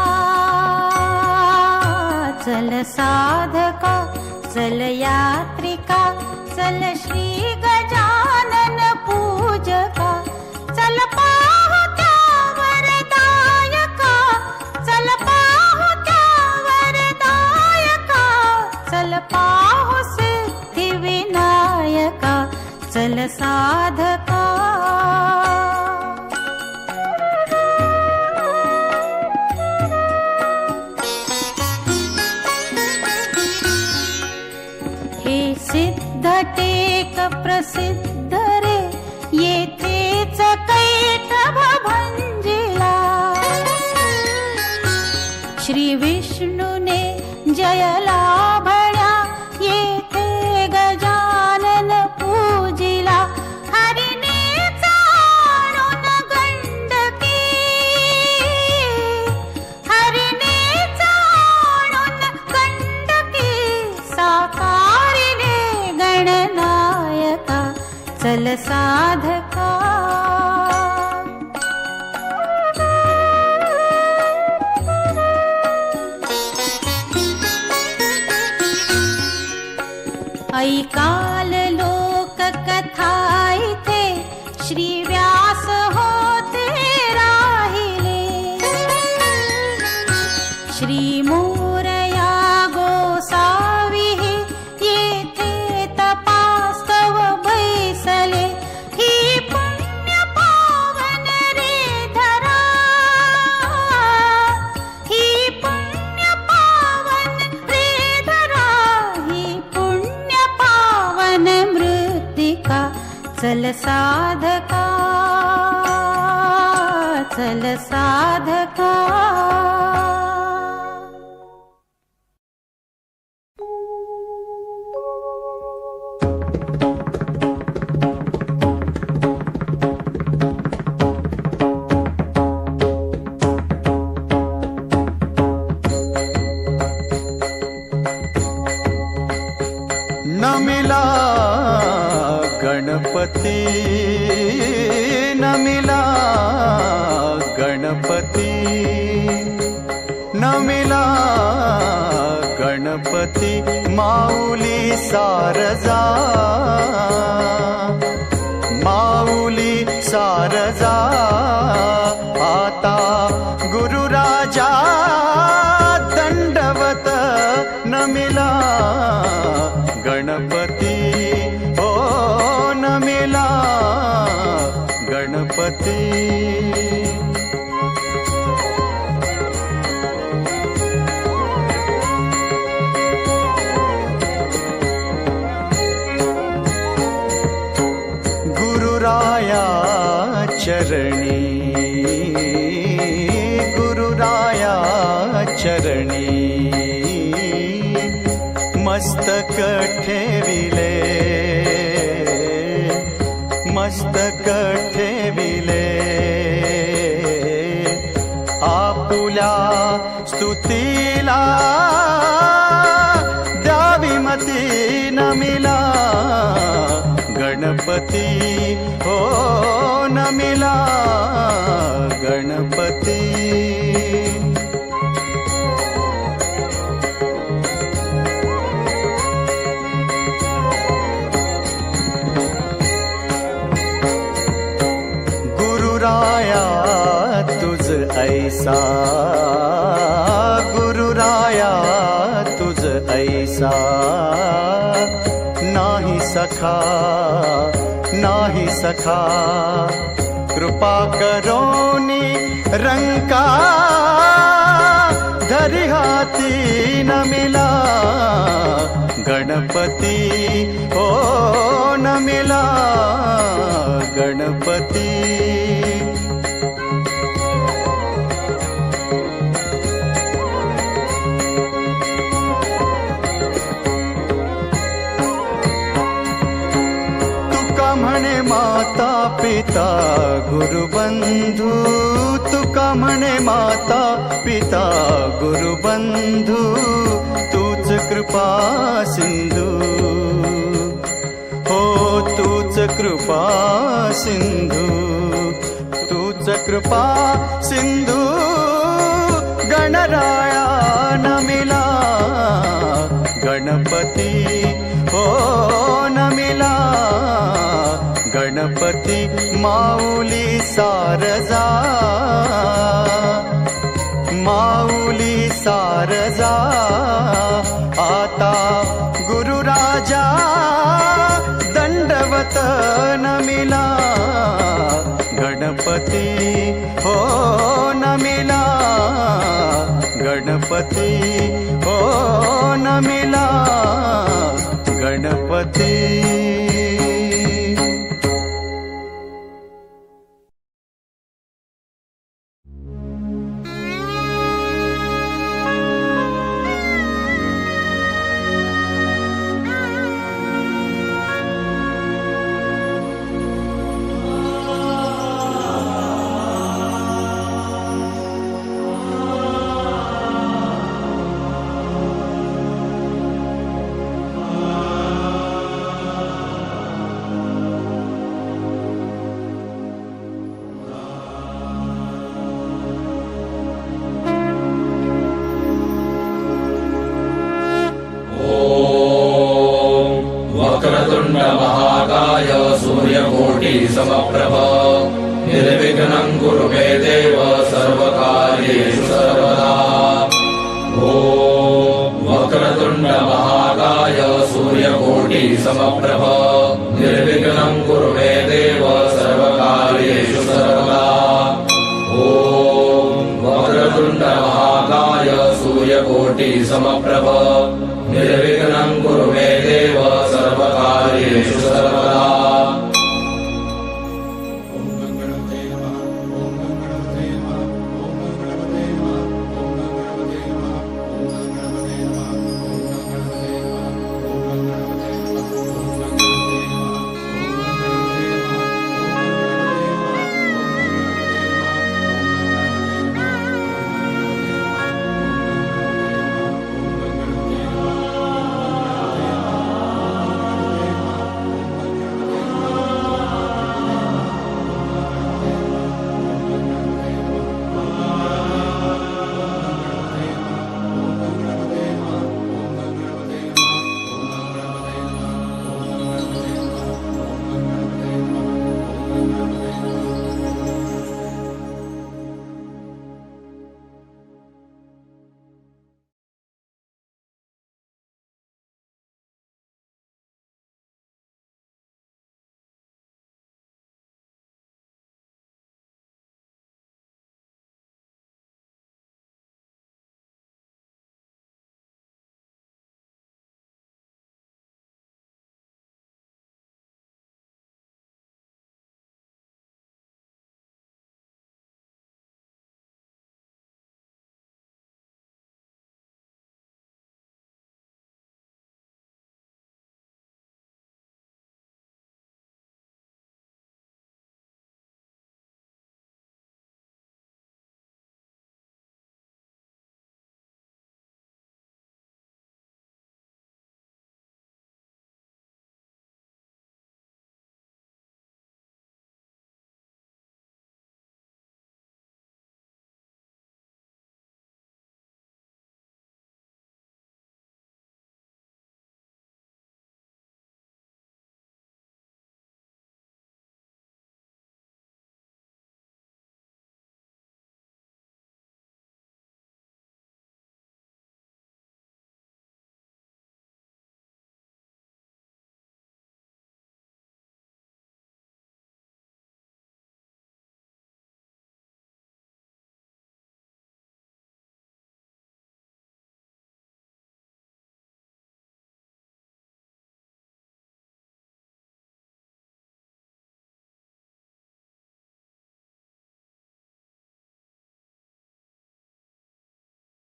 चल साधका चल यात्रिका चल श्री गजानन पूजका चल पाहू त्या वरदायका चल पाहू त्या वरदायका चल पाहू सिद्धिविनायका चल साधका टेक प्रसिद्ध रे येथेच कैटभ भंजिला श्री विष्णूने जय लाभण्या ये चल साधका ऐकाल लोक कथा इथे श्री व्यास होते राहिले श्री मोरया गोसावी येथे तपास्तव बैसले ही पुण्य पावन रे धरा ही पुण्य पावन रे धरा ही पुण्य पावन मृत्तिका चल साधका चल साधका नमिला गणपती नमिला गणपती नमिला गणपती माऊली सारजा माऊली सारजा आता गुरुराजा दंडवत नमिला गणपती ओ नमिला गणपती गुरुराया चरणी गुरुराया चरणी मस्तक ठेविले मस्तक ठेविले आपुल्या स्तुतीला द्यावी मती नमिला गणपती हो नमिला गणपती गुरुराया तुझ ऐसा गुरुराया तुझ ऐसा नाही सखा नाही सखा कृपा करोनी रंका धरी हाती नमिला गणपती ओ नमिला गणपती म्हणे माता पिता गुरुबंधू तुका म्हणे माता पिता गुरुबंधू तूच कृपा सिंधू हो तूच कृपा सिंधू तूच कृपा सिंधू गणराया नमिला गणपती हो नमिला गणपती माऊली सारजा माऊली सारजा आता गुरुराजा दंडवत नमिला गणपती हो नमिला गणपती हो नमिला गणपती महाकाय सूर्यकोटि समप्रभ निर्विघ्नं कुरु मे देव सर्वकार्येषु सर्वदा ॐ वक्रतुण्ड महाकाय सूर्यकोटि समप्रभ निर्विघ्नं कुरु मे देव सर्वकार्येषु सर्वदा ॐ वक्रतुण्ड महाकाय सूर्यकोटि समप्रभ निर्विघ्नं कुरु